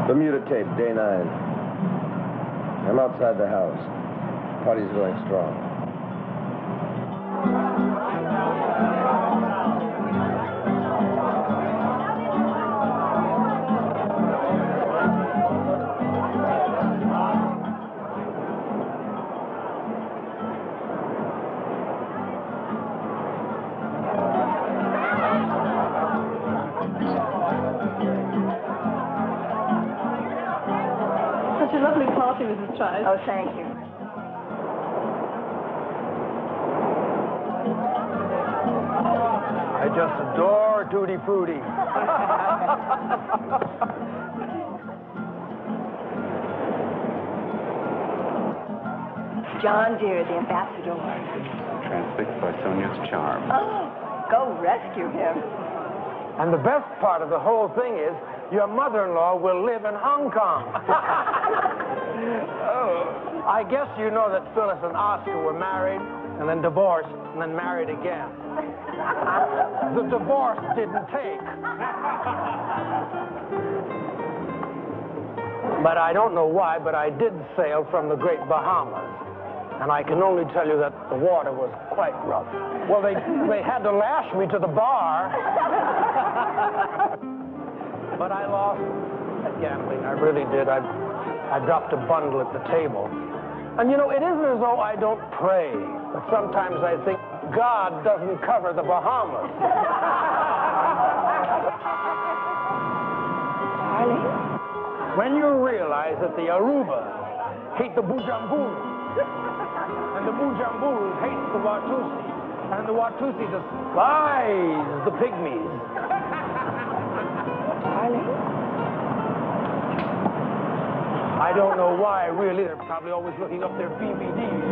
Bermuda tape, day 9. I'm outside the house. Party's going strong. Such a lovely party, Mrs. Trice. Oh, thank you. I just adore Tutti Frutti. John, dear, the ambassador. Transfixed by Sonia's charm. Oh, go rescue him. And the best part of the whole thing is your mother-in-law will live in Hong Kong. Oh, I guess you know that Phyllis and Oscar were married and then divorced and then married again. The divorce didn't take. But I don't know why, but I did sail from the Great Bahamas. And I can only tell you that the water was quite rough. Well, they had to lash me to the bar. But I lost at gambling. I really did. I dropped a bundle at the table. And you know, it isn't as though I don't pray. But sometimes I think God doesn't cover the Bahamas. Darling? When you realize that the Aruba hate the Bujamburu, and the Bujamburu hate the Watusi, and the Watusi despise the Pygmies. Darling? I don't know why, really. They're probably always looking up their BVDs.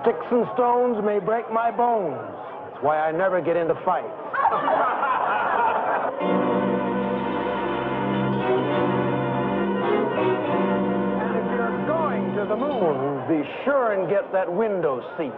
Sticks and stones may break my bones. That's why I never get into fights. And if you're going to the moon, be sure and get that window seat.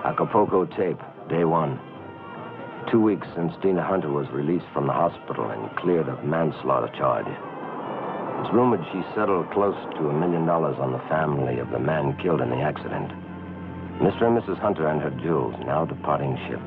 Acapulco tape, day 1. 2 weeks since Dina Hunter was released from the hospital and cleared of manslaughter charge. It's rumored she settled close to $1 million on the family of the man killed in the accident. Mr. and Mrs. Hunter and her jewels now departing ship.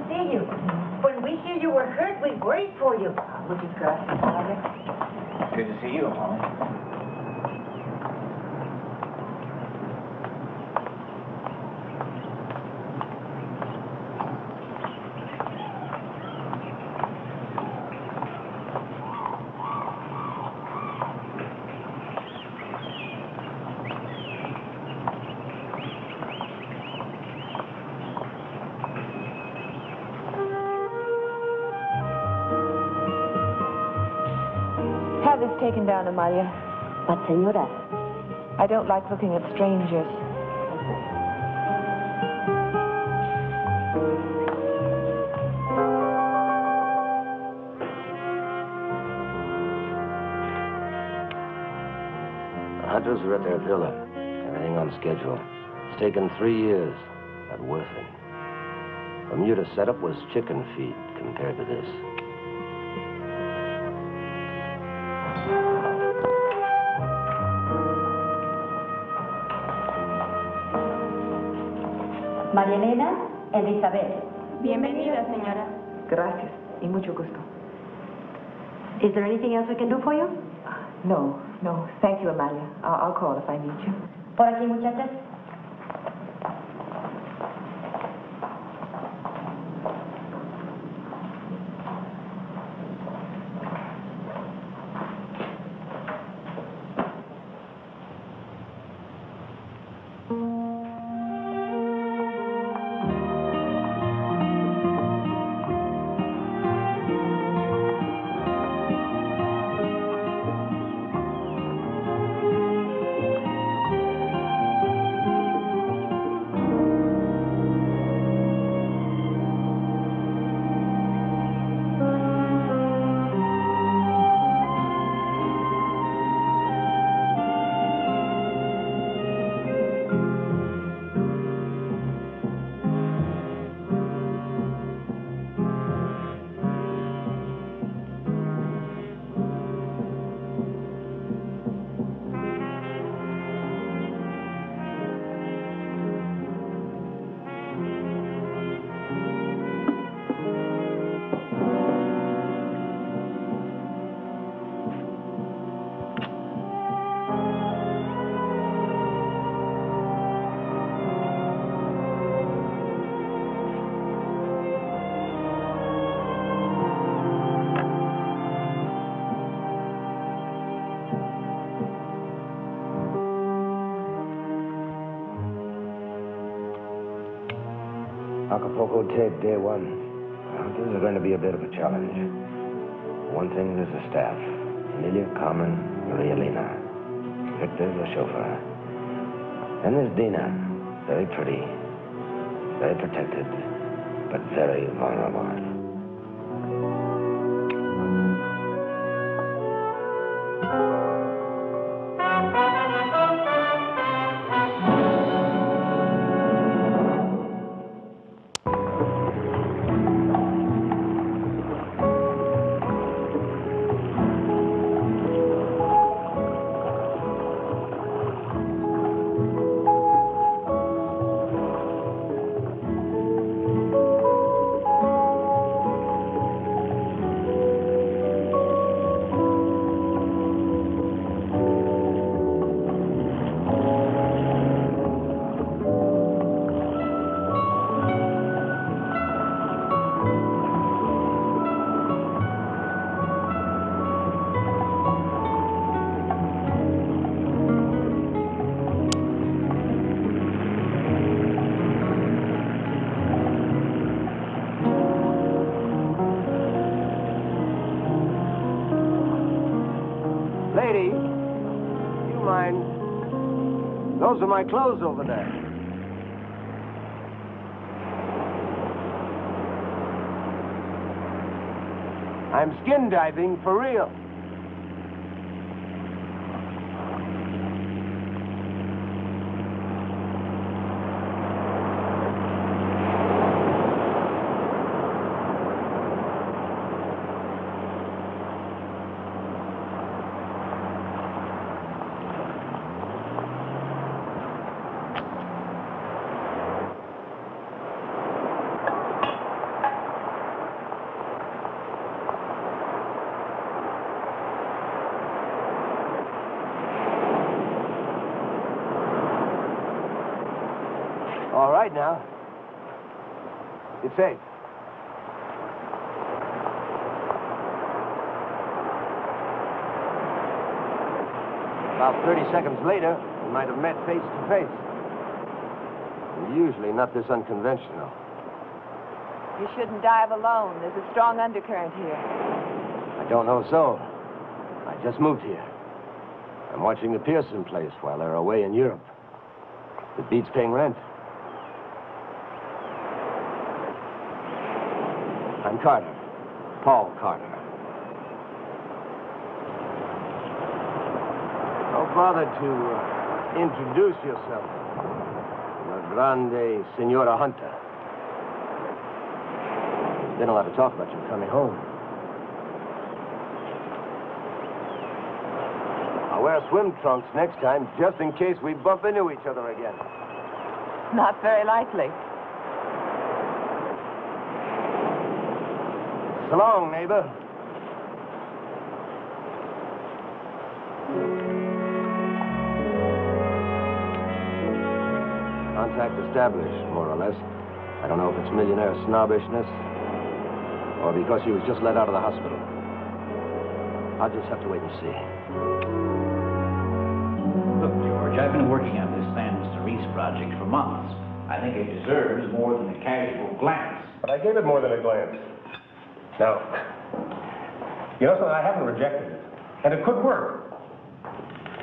see you. When we hear you were hurt, we worried for you. Muchas gracias, madre. Good to see you, Holly. Have this taken down, Amalia. But, senora, I don't like looking at strangers. The hunters are at their villa. Everything on schedule. It's taken 3 years, but worth it. Bermuda setup was chicken feed compared to this. María Elena, Elizabeth. Bienvenida, señora. Gracias, y mucho gusto. Is there anything else we can do for you? No, no. Thank you, Amalia. I'll call if I need you. Por aquí, muchachas. Acapulco tape, day one. Well, this is going to be a bit of a challenge. One thing, there's the staff. Emilia, Carmen, Maria Elena. Victor, the chauffeur. Then there's Dina. Very pretty. Very protected. But very vulnerable. Lady, you mind? Those are my clothes over there. I'm skin diving for real. All right now. It's safe. About 30 seconds later, we might have met face to face. Usually not this unconventional. You shouldn't dive alone. There's a strong undercurrent here. I don't know so. I just moved here. I'm watching the Pearson place while they're away in Europe. It beats paying rent. I'm Carter. Paul Carter. Don't bother to introduce yourself. La Grande Senora Hunter. There's been a lot of talk about you coming home. I'll wear swim trunks next time, just in case we bump into each other again. Not very likely. So long, neighbor. Contact established, more or less. I don't know if it's millionaire snobbishness or because he was just let out of the hospital. I'll just have to wait and see. Look, George, I've been working on this San Cerise project for months. I think it deserves more than a casual glance. But I gave it more than a glance. Now, you know something, I haven't rejected it. And it could work.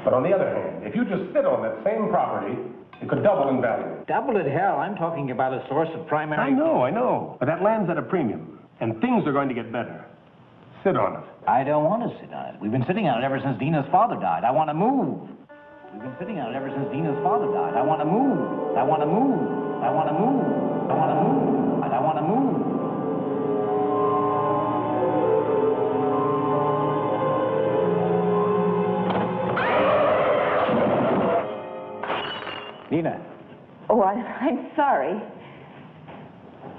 But on the other hand, if you just sit on that same property, it could double in value. Double it, hell. I'm talking about a source of primary... I know. But that land's at a premium. And things are going to get better. Sit on it. I don't want to sit on it. We've been sitting on it ever since Dina's father died. I want to move. We've been sitting on it ever since Dina's father died. I want to move. I want to move. I want to move. I want to move. I want to move. Dina. Oh, I'm sorry.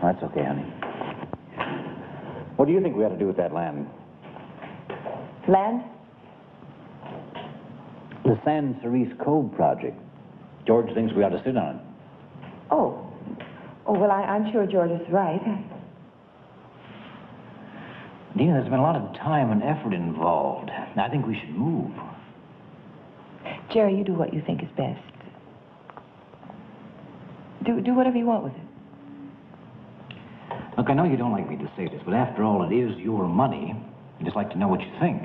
That's okay, honey. What do you think we ought to do with that land? Land? The San Cerise Cove project. George thinks we ought to sit on it. Oh, well, I'm sure George is right. Dina, there's been a lot of time and effort involved. I think we should move. Jerry, you do what you think is best. Do whatever you want with it. Look, I know you don't like me to say this, but after all, it is your money. I'd just like to know what you think.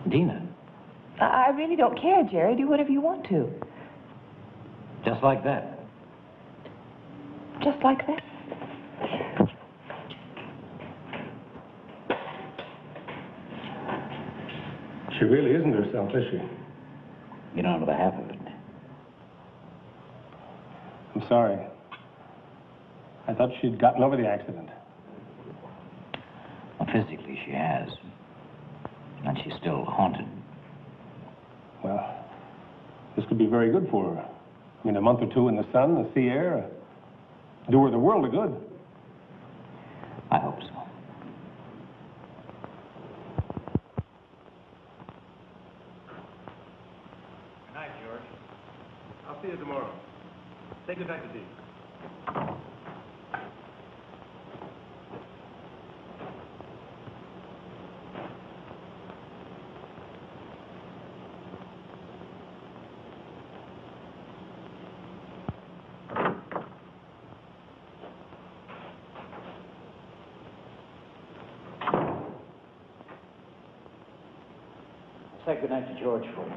Dina. I really don't care, Jerry. Do whatever you want to. Just like that. Just like that. She really isn't herself, is she? You don't know the half of it. I'm sorry. I thought she'd gotten over the accident. Well, physically, she has. And she's still haunted. Well, this could be very good for her. I mean, a month or two in the sun, the sea air, do her the world of good. I hope so. Good night, George. I'll see you tomorrow. Say good night to Dee. Say good night to George for me.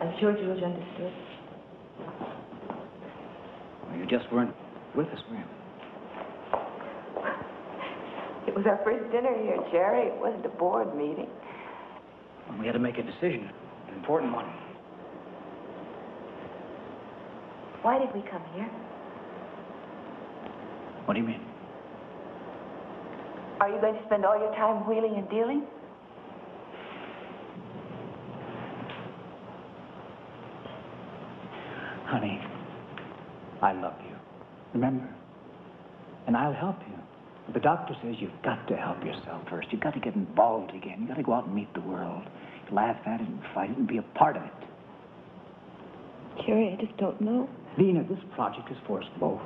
I'm sure George understood. Well, you just weren't with us, were you? It was our first dinner here, Jerry. It wasn't a board meeting. Well, we had to make a decision, an important one. Why did we come here? What do you mean? Are you going to spend all your time wheeling and dealing? Honey, I love you. Remember? And I'll help you. The doctor says you've got to help yourself first. You've got to get involved again. You've got to go out and meet the world. Laugh at it and fight it and be a part of it. Jerry, I just don't know. Dina, this project is for us both.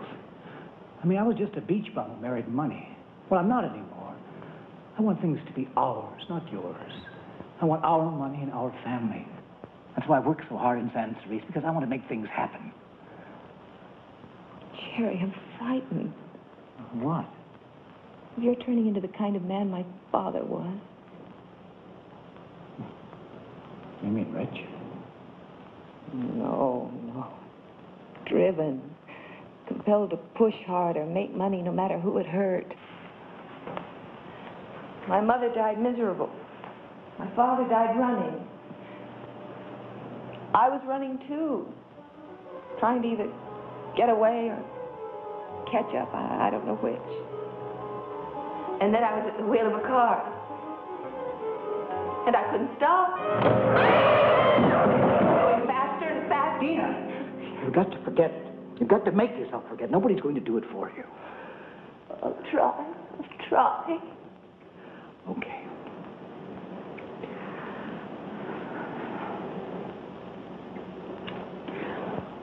I mean, I was just a beach bum who married money. Well, I'm not anymore. I want things to be ours, not yours. I want our money and our family. That's why I work so hard in San Cerise, because I want to make things happen. Jerry, I'm frightened. What? You're turning into the kind of man my father was. You mean rich? No. Driven. Compelled to push harder, make money no matter who it hurt. My mother died miserable. My father died running. I was running too. Trying to either get away or catch up. I don't know which. And then I was at the wheel of a car. And I couldn't stop. Going faster and faster. Dina, you've got to forget. You've got to make yourself forget. Nobody's going to do it for you. I'll try. I'll try. Okay.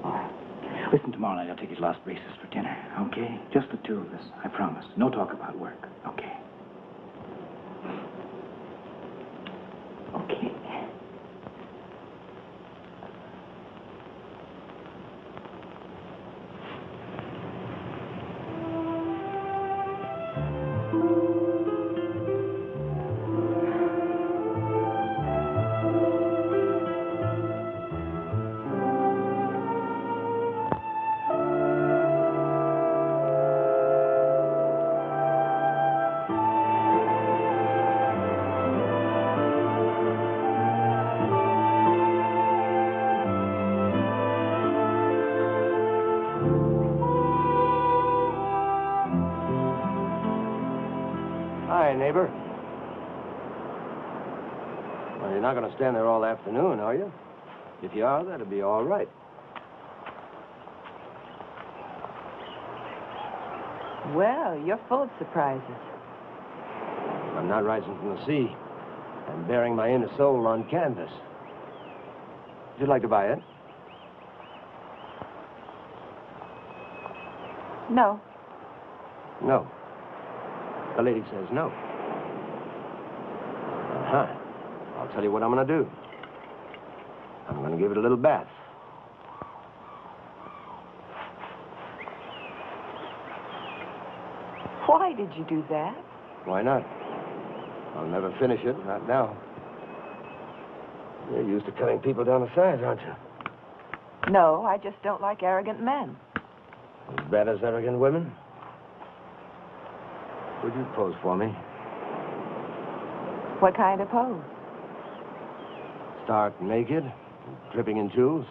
All right. Listen, tomorrow night I'll take his last braces for dinner, okay? Just the two of us, I promise. No talk about work, okay? Okay. Hi, neighbor. Well, you're not going to stand there all afternoon, are you? If you are, that'll be all right. Well, you're full of surprises. I'm not rising from the sea. I'm bearing my inner soul on canvas. Would you like to buy it? No. No. The lady says no. Uh-huh. I'll tell you what I'm going to do. I'm going to give it a little bath. Why did you do that? Why not? I'll never finish it, not now. You're used to cutting people down to size, aren't you? No, I just don't like arrogant men. As bad as arrogant women? Would you pose for me? What kind of pose? Stark naked, dripping in jewels?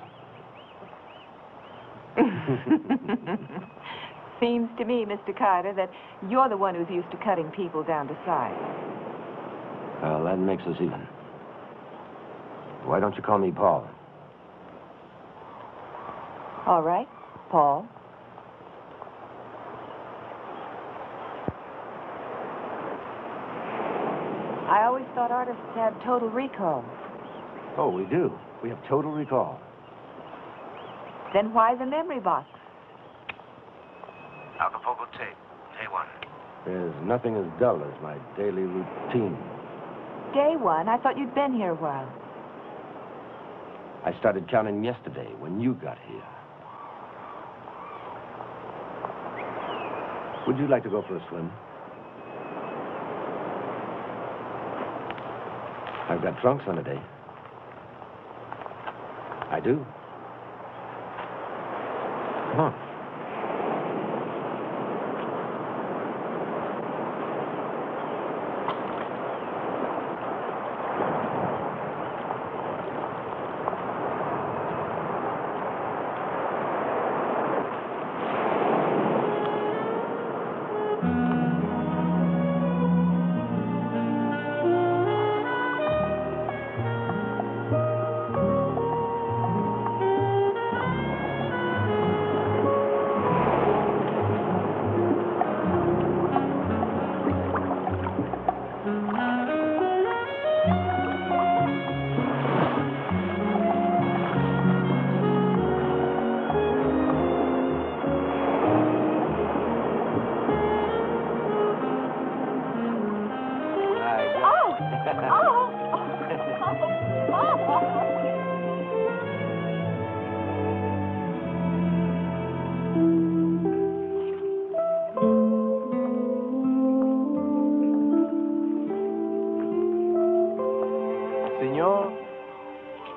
Seems to me, Mr. Carter, that you're the one who's used to cutting people down to size. Well, that makes us even. Why don't you call me Paul? All right, Paul. I always thought artists had total recall. Oh, we do. We have total recall. Then why the memory box? Acapulco tape, day one. There's nothing as dull as my daily routine. Day one? I thought you'd been here a while. I started counting yesterday when you got here. Would you like to go for a swim? I've got trunks on today. I do. Come on.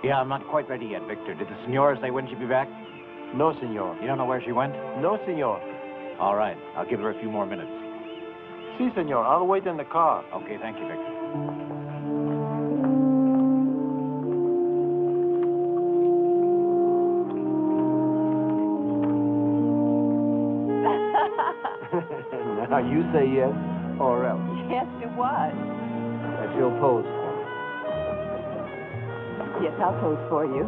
Yeah, I'm not quite ready yet, Victor. Did the senora say when she'd be back? No, senor. You don't know where she went? No, senor. All right. I'll give her a few more minutes. Si, senor. I'll wait in the car. Okay, thank you, Victor. Now, you say yes or else. Yes, it was. That you'll pose for me. Yes, I'll pose for you.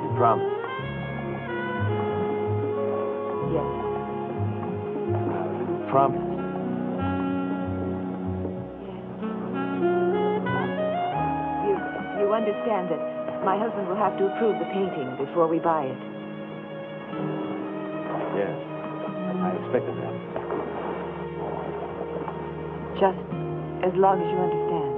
You promise? Yes. You promise? You understand that my husband will have to approve the painting before we buy it. Yes. I expected that. Just as long as you understand.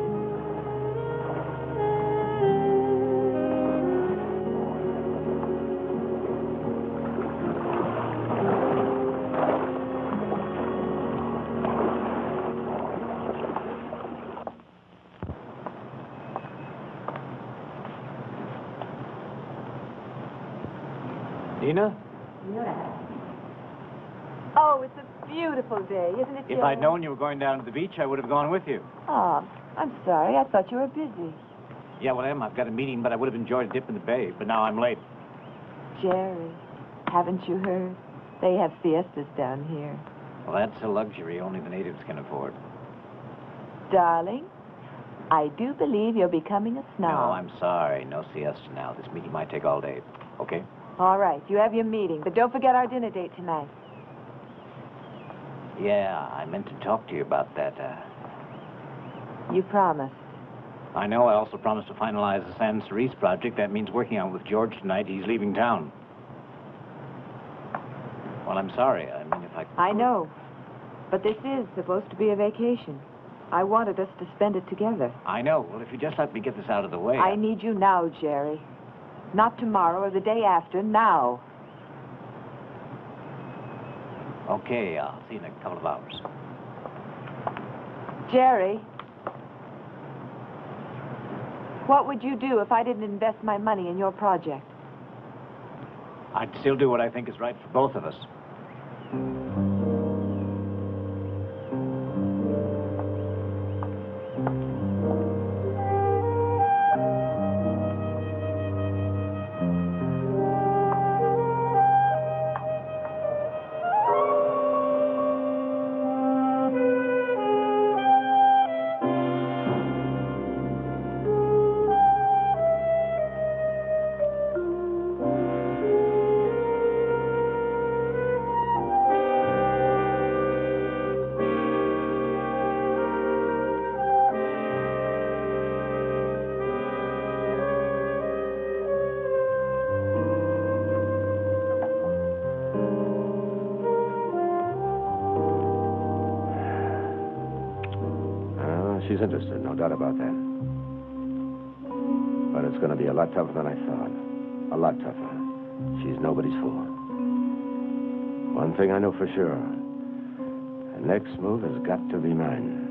Dina? Oh, it's a beautiful day, isn't it, If I'd known you were going down to the beach, I would have gone with you. Oh, I'm sorry. I thought you were busy. Yeah, well, I've got a meeting, but I would have enjoyed a dip in the bay. But now I'm late. Jerry, haven't you heard? They have siestas down here. Well, that's a luxury only the natives can afford. Darling, I do believe you're becoming a snob. No, I'm sorry. No siesta now. This meeting might take all day. Okay? All right, you have your meeting, but don't forget our dinner date tonight. Yeah, I meant to talk to you about that. You promised. I know. I also promised to finalize the San Cerise project. That means working on it with George tonight. He's leaving town. Well, I'm sorry. I mean, if I... I know, but this is supposed to be a vacation. I wanted us to spend it together. I know. Well, if you just let me get this out of the way... I need you now, Jerry. Not tomorrow or the day after, now. Okay, I'll see you in a couple of hours. Jerry, what would you do if I didn't invest my money in your project? I'd still do what I think is right for both of us. She's interested, no doubt about that. But it's going to be a lot tougher than I thought. A lot tougher. She's nobody's fool. One thing I know for sure. The next move has got to be mine.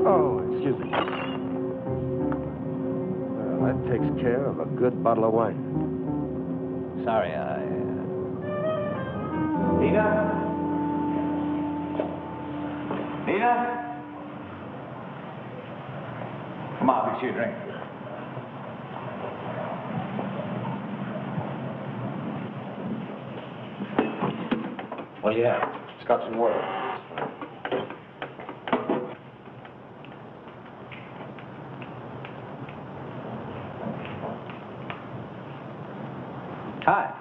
Oh, excuse me. That takes care of a good bottle of wine. Sorry, Nina? Nina? Come on, fix you a drink. Well, yeah. Scotch and water. Hi.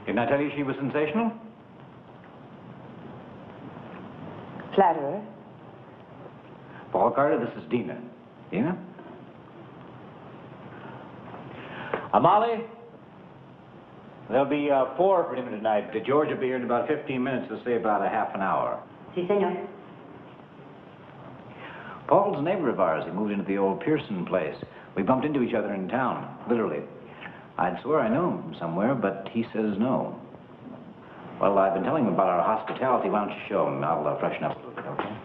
Didn't I tell you she was sensational? Flatterer. Paul Carter, this is Dina. Dina? Molly? There'll be 4 for dinner tonight. George will be here in about 15 minutes. We'll say about a half an hour. Si, senor. Paul's a neighbor of ours. He moved into the old Pearson place. We bumped into each other in town, literally. I'd swear I know him from somewhere, but he says no. Well, I've been telling him about our hospitality. Why don't you show him? I'll freshen up a little bit, okay?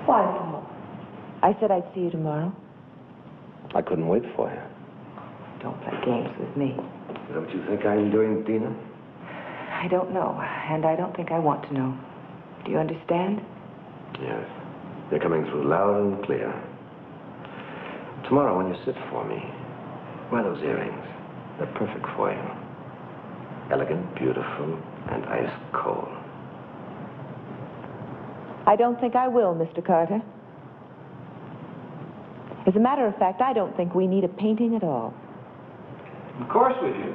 Why, Paul? I said I'd see you tomorrow. I couldn't wait for you. Don't play games with me. Is that what you think I'm doing, Dina? I don't know, and I don't think I want to know. Do you understand? Yes. You're coming through loud and clear. Tomorrow, when you sit for me, wear those earrings. They're perfect for you. Elegant, beautiful, and ice cold. I don't think I will, Mr. Carter. As a matter of fact, I don't think we need a painting at all. Of course we do.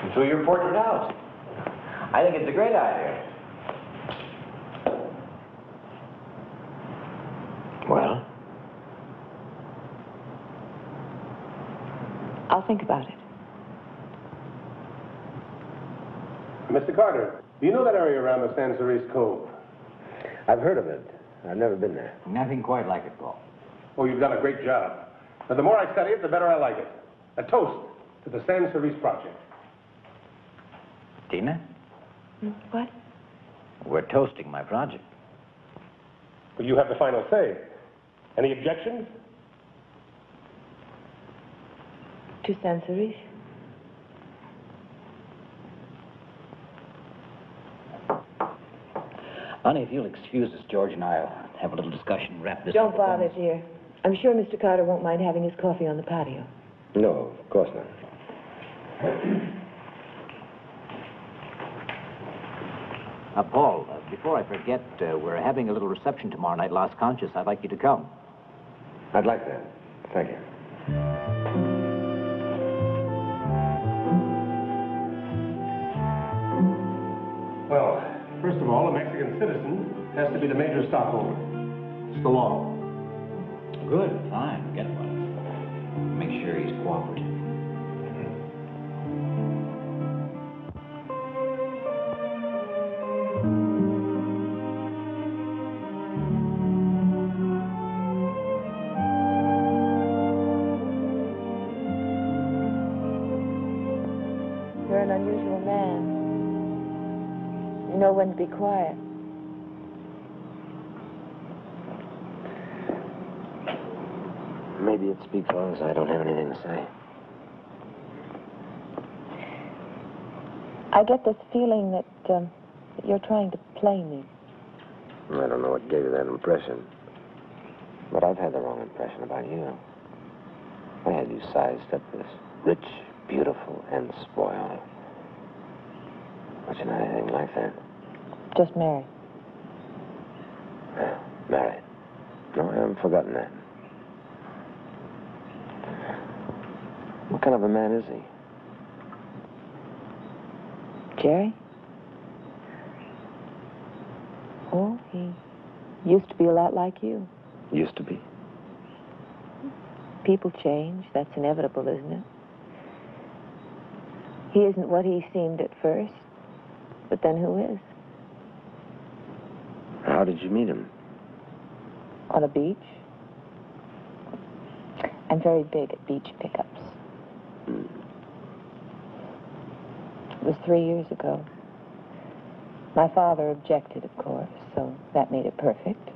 Until your portrait out. I think it's a great idea. Well? I'll think about it. Mr. Carter, do you know that area around the San Cerise Cove? I've heard of it. I've never been there. Nothing quite like it, Paul. Oh, you've done a great job. But the more I study it, the better I like it. A toast to the San Cerise Project. Tina, What? we're toasting my project. Well, you have the final say. Any objections? To San Cerise? Honey, if you'll excuse us, George and I'll have a little discussion and wrap this Don't up. bother, dear. I'm sure Mr. Carter won't mind having his coffee on the patio. No, of course not. Paul, before I forget, we're having a little reception tomorrow night, Las Conchas. I'd like you to come. I'd like that. Thank you. Well, first of all, a Mexican citizen has to be the major stockholder. It's the law. Good, fine, forget about it. Make sure he's cooperative. You're an unusual man. You know when to be quiet. Maybe it speaks for us. I don't have anything to say. I get this feeling that you're trying to play me. I don't know what gave you that impression. But I've had the wrong impression about you. I had you sized up as rich, beautiful, and spoiled. But you're not anything like that. Just married. Married. No, I haven't forgotten that. What kind of a man is he? Jerry? Oh, he used to be a lot like you. Used to be. People change. That's inevitable, isn't it? He isn't what he seemed at first. But then who is? How did you meet him? On a beach. I'm very big at beach pickups. It was 3 years ago. My father objected, of course, so that made it perfect.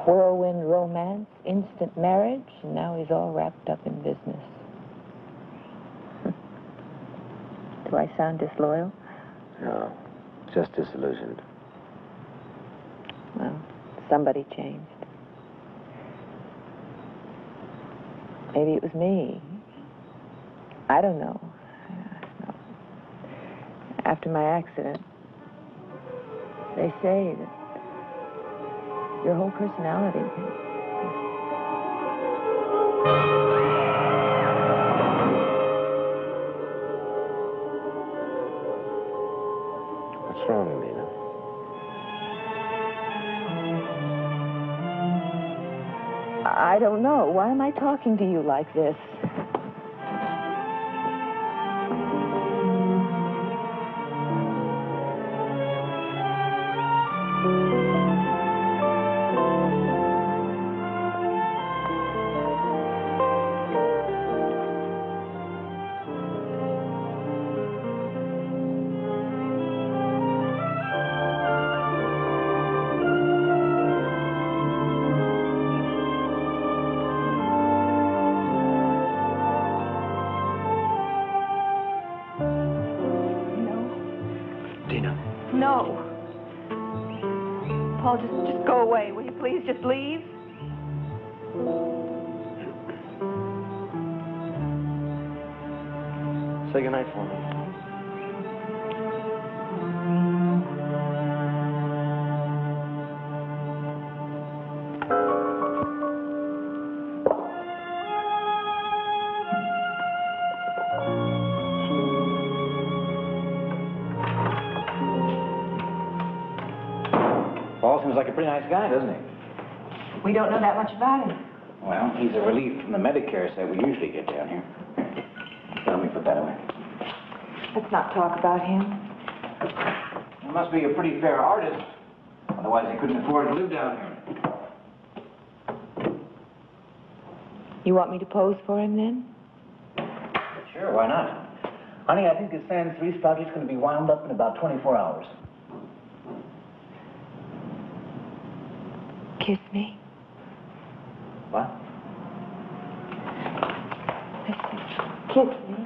Whirlwind romance, instant marriage, and now he's all wrapped up in business. Do I sound disloyal? No, just disillusioned. Well, somebody changed. Maybe it was me. I don't know. After my accident, they say that your whole personality What's wrong, Nina? I don't know. Why am I talking to you like this? No. Paul, just go away. Will you please just leave? Say goodnight for me. Paul seems like a pretty nice guy, doesn't he? We don't know that much about him. Well, he's a relief from the Medicare set we usually get down here. Let me put that away. Let's not talk about him. He must be a pretty fair artist. Otherwise, he couldn't afford to live down here. You want me to pose for him, then? Sure, why not? Honey, I think this Sans 3 project's going to be wound up in about 24 hours. Kiss me. What? Listen. Kiss me.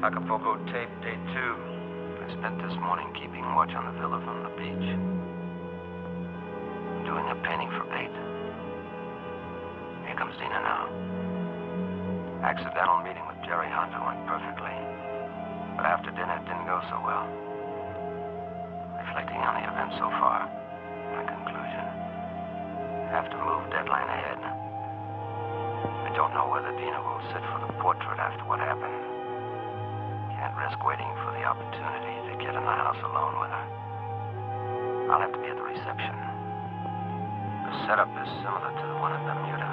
Acapulco tape, day 2. I spent this morning keeping watch on the villa from the beach. Doing a painting for bait. Here comes Dina now. Accidental meeting with Jerry Hunter went perfectly. But after dinner, it didn't go so well. Reflecting on the events so far, my conclusion. Have to move deadline ahead. I don't know whether Dina will sit for the portrait after what happened. Can't risk waiting for the opportunity to get in the house alone with her. I'll have to be at the reception. The setup is similar to the one in Bermuda.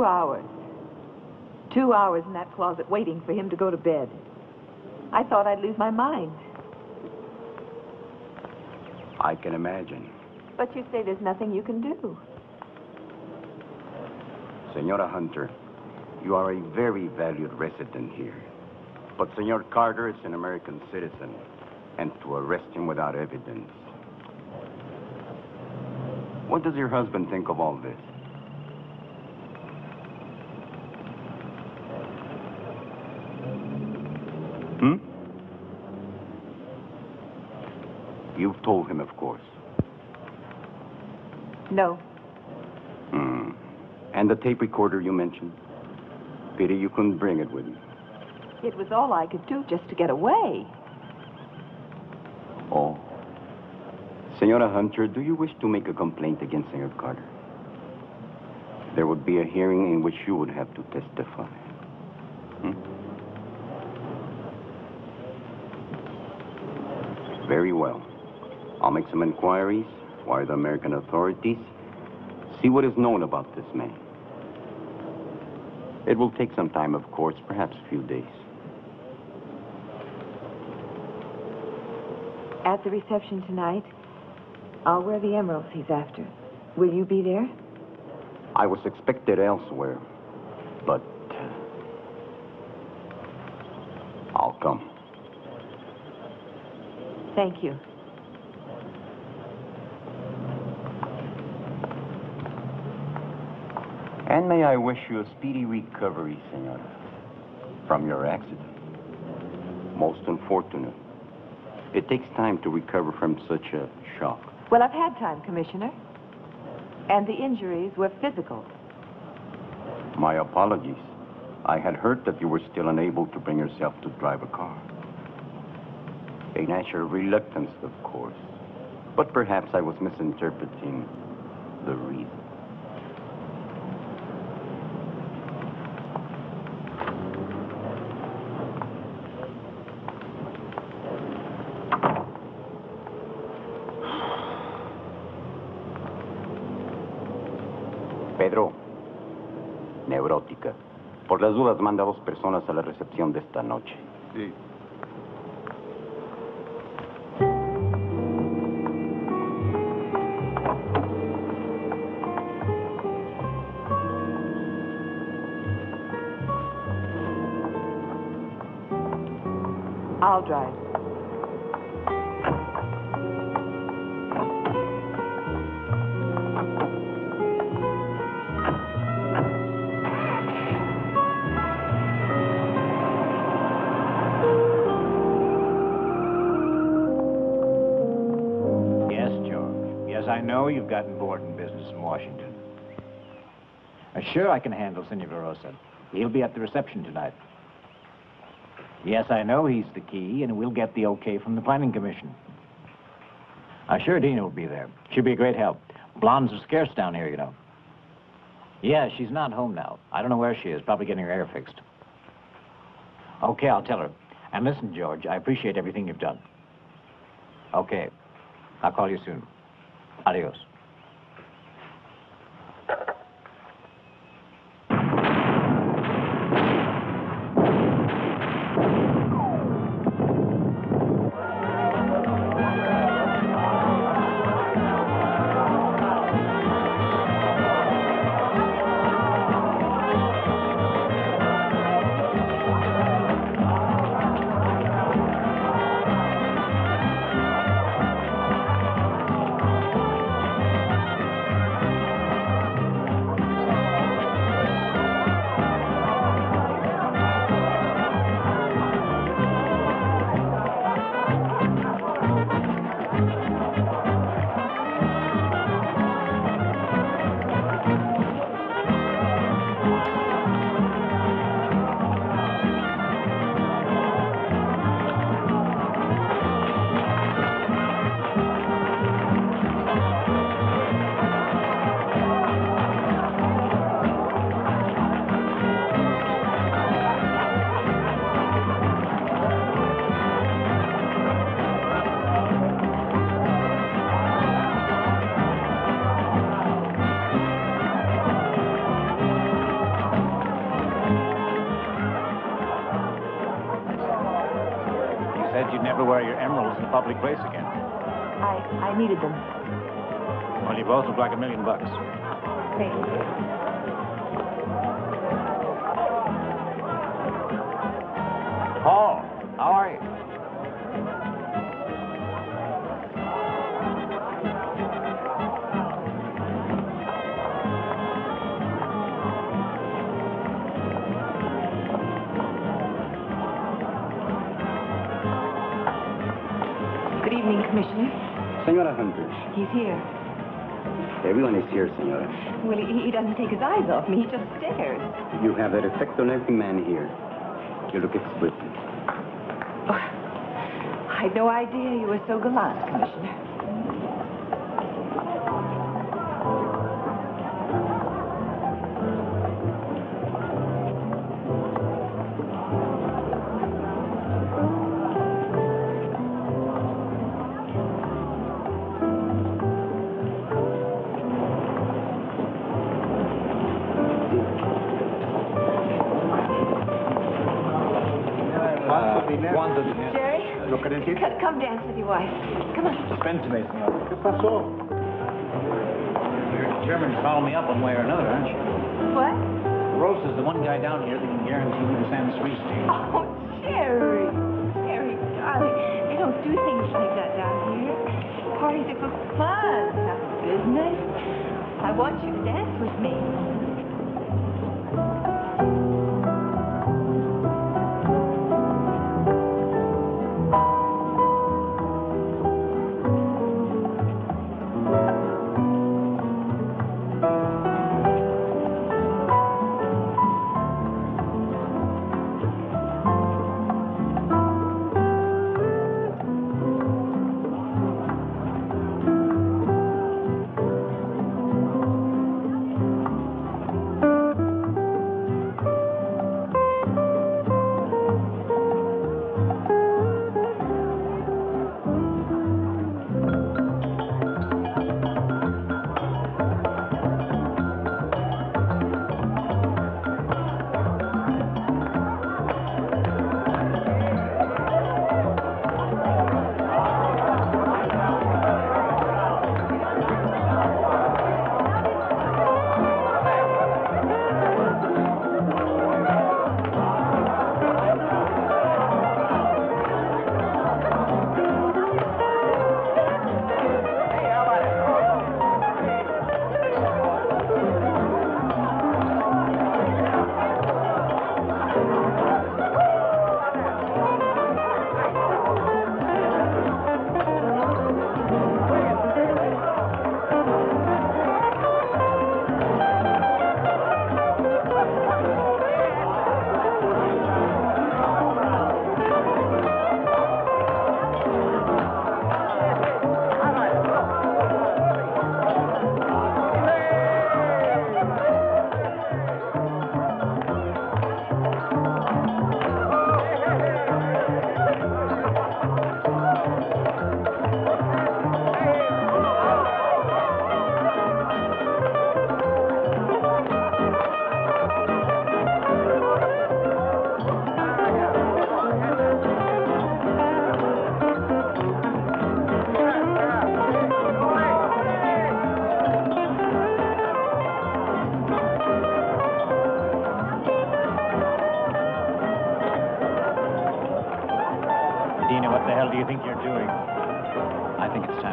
Hours. 2 hours in that closet waiting for him to go to bed. I thought I'd lose my mind. I can imagine. But you say there's nothing you can do. Senora Hunter, you are a very valued resident here. But Senor Carter is an American citizen, and to arrest him without evidence. What does your husband think of all this? You've told him, of course. No. And the tape recorder you mentioned? Pity you couldn't bring it with you. It was all I could do just to get away. Oh. Senora Hunter, do you wish to make a complaint against Senor Carter? There would be a hearing in which you would have to testify. Very well. I'll make some inquiries, wire the American authorities, see what is known about this man. It will take some time, of course, perhaps a few days. At the reception tonight, I'll wear the emeralds he's after. Will you be there? I was expected elsewhere, but I'll come. Thank you. And may I wish you a speedy recovery, Senora, from your accident. Most unfortunate. It takes time to recover from such a shock. Well, I've had time, Commissioner. And the injuries were physical. My apologies. I had heard that you were still unable to bring yourself to drive a car. A natural reluctance, of course. But perhaps I was misinterpreting the reason. Pedro, neurótica. Por las dudas, manda 2 personas a la recepción de esta noche. Sí. I'll drive. Yes, George. Yes, I know you've got important business in Washington. Sure, I can handle Senor Verosa. He'll be at the reception tonight. Yes, I know he's the key, and we'll get the okay from the Planning Commission. Sure, Dina will be there. She'll be a great help. Blondes are scarce down here, you know. Yeah, she's not home now. I don't know where she is. Probably getting her hair fixed. Okay, I'll tell her. And listen, George, I appreciate everything you've done. Okay. I'll call you soon. Adios. Public place again. I needed them. Well, you both look like $1 million. Thank you. Paul, how are you? Good evening, Commissioner. Senora Hunter. He's here. Everyone is here, Senora. Well, he doesn't take his eyes off me. He just stares. You have that effect on every man here. You look exquisite. Oh, I'd no idea you were so gallant, Commissioner. Jerry? Come dance with your wife. Come on. Dispensame, senor. ¿Qué pasó? You're determined to follow me up one way or another, aren't you? What? Rosa's the one guy down here that can guarantee me the San Street stage. Oh, Jerry. Jerry, darling. They don't do things like that down here. Parties are for fun, not business. I want you to dance with me.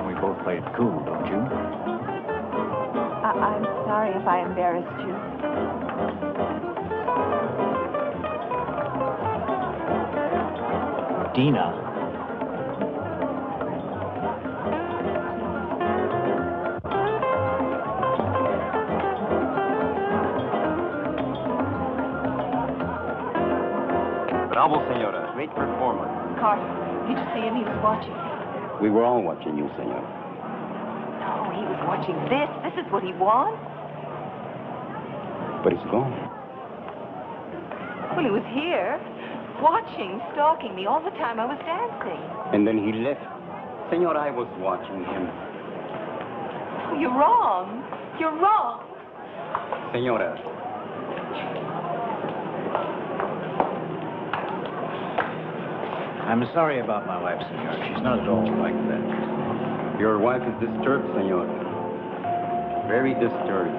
understand we both play it cool, don't you? I'm sorry if I embarrassed you. Dina. Bravo, senora. Great performance. Carter, did you see him? He was watching. We were all watching you, senora. No, he was watching this. This is what he wants. But he's gone. Well, he was here, watching, stalking me all the time I was dancing. And then he left. Senora, I was watching him. Oh, you're wrong. You're wrong. Senora. I'm sorry about my wife, senor. She's not at all like that. Your wife is disturbed, senor. Very disturbed.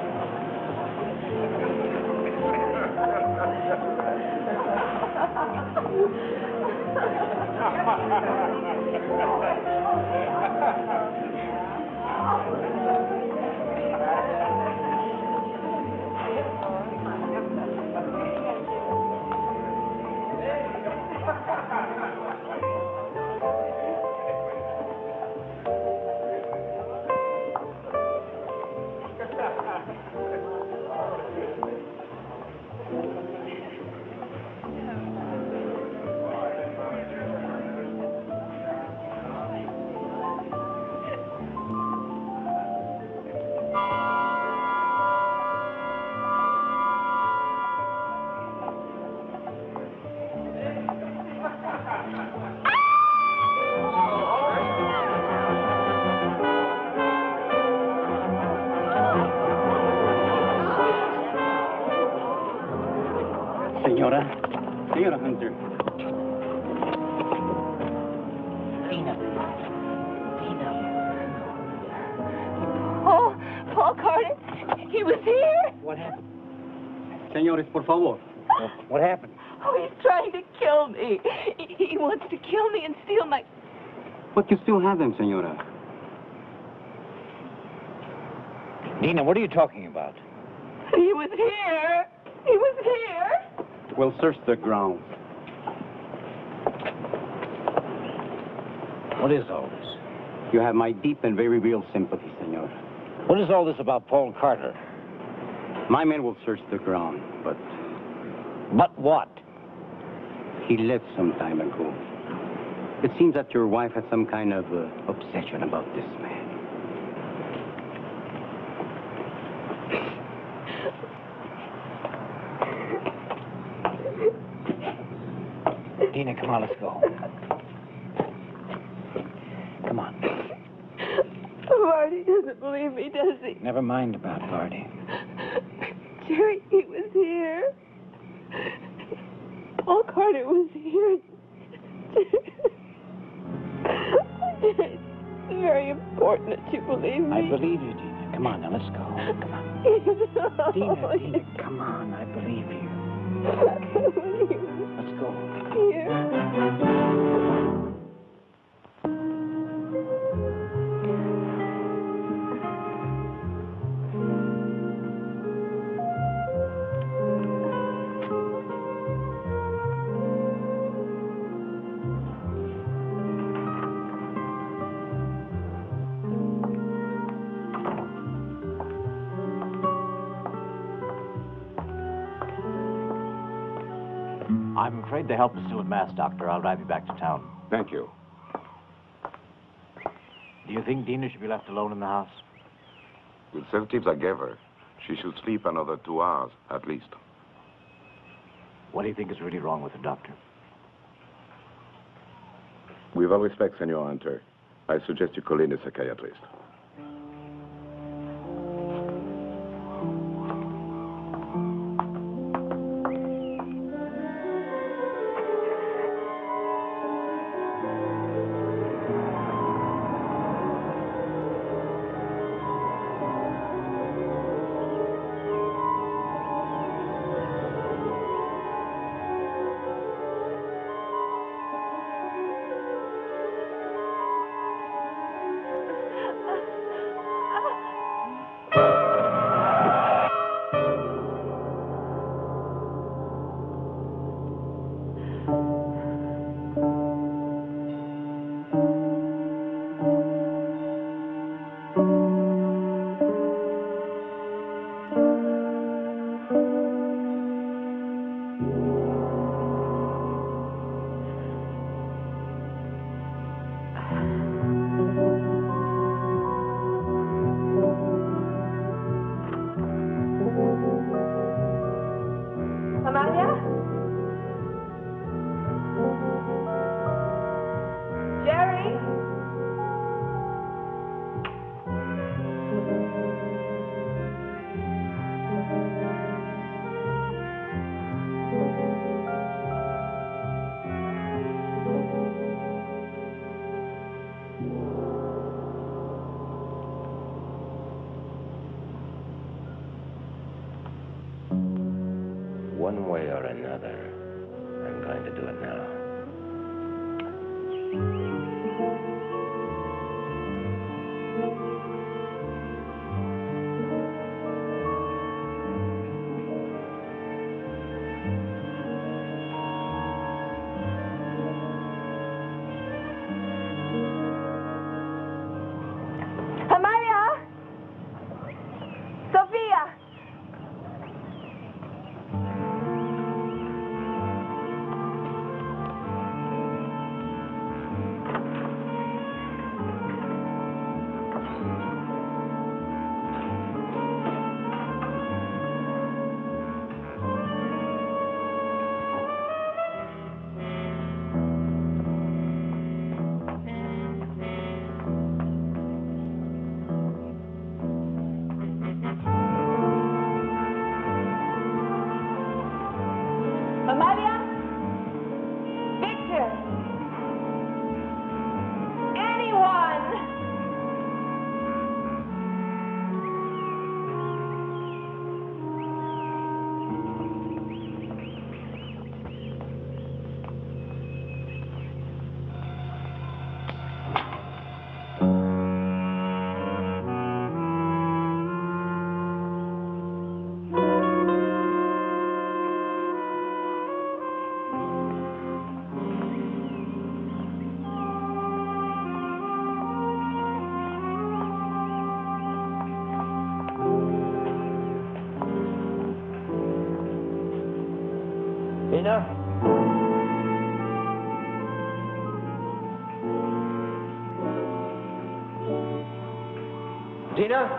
Senora Hunter. Dina. Oh, Paul Carter, he was here. What happened? Senores, por favor. What happened? Oh, he's trying to kill me. He wants to kill me and steal my... But you still have them, senora. Dina, what are you talking about? He was here. He was here. We'll search the grounds. What is all this? You have my deep and very real sympathy, senora. What is all this about Paul Carter? My men will search the ground, but But what? he left some time ago. It seems that your wife had some kind of obsession about this man. Dina, come on, let's go. Come on. Marty doesn't believe me, does he? Never mind about Vardy. Jerry, he was here. Paul Carter was here. It's very important that you believe me. I believe you, Dina. Come on, now, let's go. Come on. Dina, come on. I believe you. Let's go. Here. I'm afraid the help is still at Mass, Doctor. I'll drive you back to town. Thank you. Do you think Dina should be left alone in the house? With sedatives I gave her, she should sleep another 2 hours, at least. What do you think is really wrong with her, Doctor? With all respect, Senor Hunter, I suggest you call in a psychiatrist. One way or another, I'm going to do it now. Amalia! Sophia! Amalia? Victor? Anyone? Tina? Tina?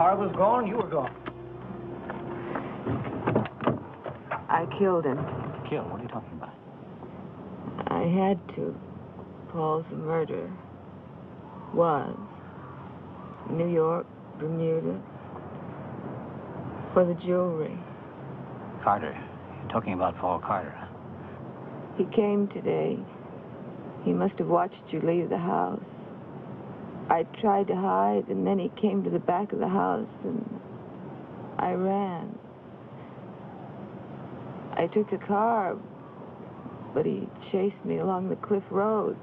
car was gone, you were gone. I killed him. Kill? What are you talking about? I had to. Paul's a murderer. Was. New York, Bermuda. For the jewelry. Carter. You're talking about Paul Carter. He came today. He must have watched you leave the house. I tried to hide, and then he came to the back of the house, and I ran. I took the car, but he chased me along the cliff road.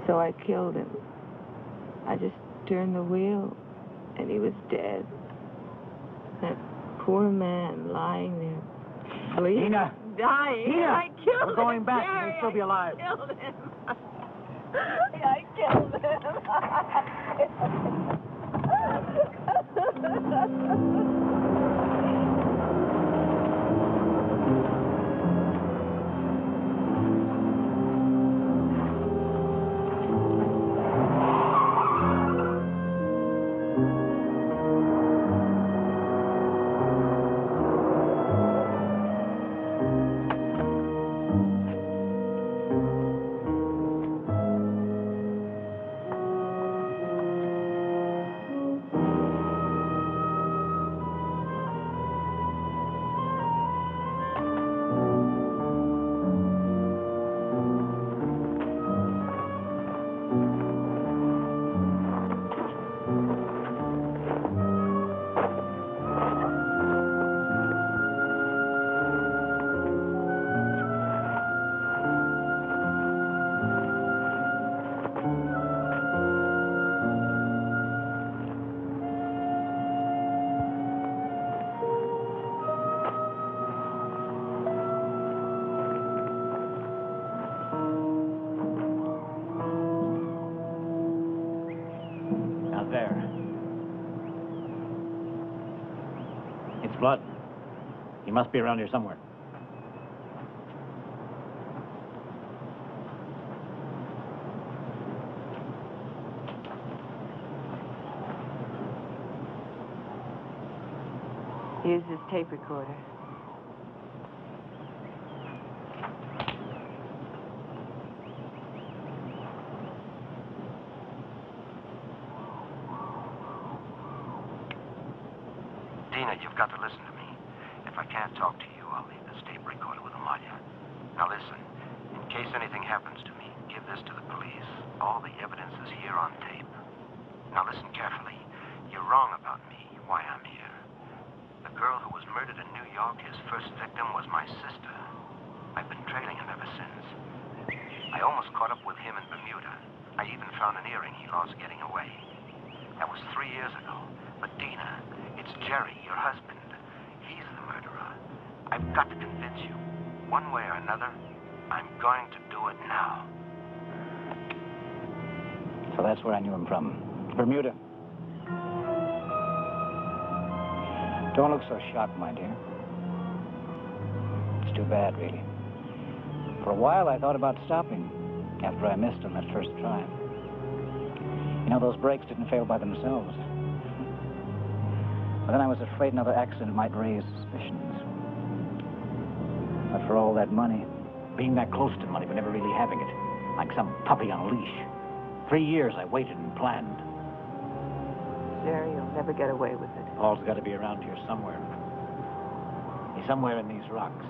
So I killed him. I just turned the wheel, and he was dead. That poor man lying there, bleeding, Tina! dying. Tina! I killed him. We're going back. Jerry, He may still be alive. I killed him. I killed him. Blood. He must be around here somewhere. Here's his tape recorder. Dina, you've got to listen to me. If I can't talk to you, I'll leave this tape recorder with Amalia. Now listen, in case anything happens to me, give this to the police. All the evidence is here on tape. Now listen carefully. You're wrong about me, why I'm here. The girl who was murdered in New York, his first victim, was my sister. I've been trailing him ever since. I almost caught up with him in Bermuda. I even found an earring he lost getting away. That was 3 years ago. But Dina, it's Jerry, your husband. He's the murderer. I've got to convince you. One way or another, I'm going to do it now. So that's where I knew him from. Bermuda. Don't look so shocked, my dear. It's too bad, really. For a while, I thought about stopping after I missed on that first try. You know, those brakes didn't fail by themselves. But then I was afraid another accident might raise suspicions. But for all that money, being that close to money but never really having it, like some puppy on a leash. 3 years I waited and planned. Jerry, you'll never get away with it. Paul's got to be around here somewhere. He's somewhere in these rocks.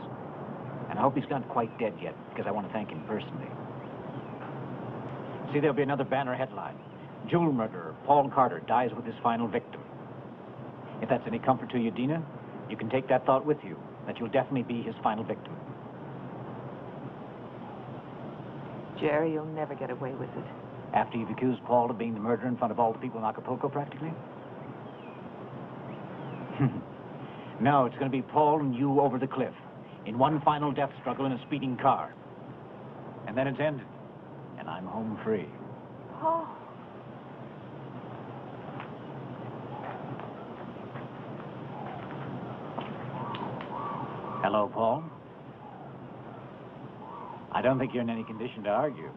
And I hope he's not quite dead yet, because I want to thank him personally. See, there'll be another banner headline. Jewel murderer Paul Carter dies with his final victim. If that's any comfort to you, Dina, you can take that thought with you, that you'll definitely be his final victim. Jerry, you'll never get away with it. After you've accused Paul of being the murderer in front of all the people in Acapulco, practically? No, it's going to be Paul and you over the cliff, in one final death struggle in a speeding car. And then it's ended, and I'm home free. Paul. Hello, Paul. I don't think you're in any condition to argue.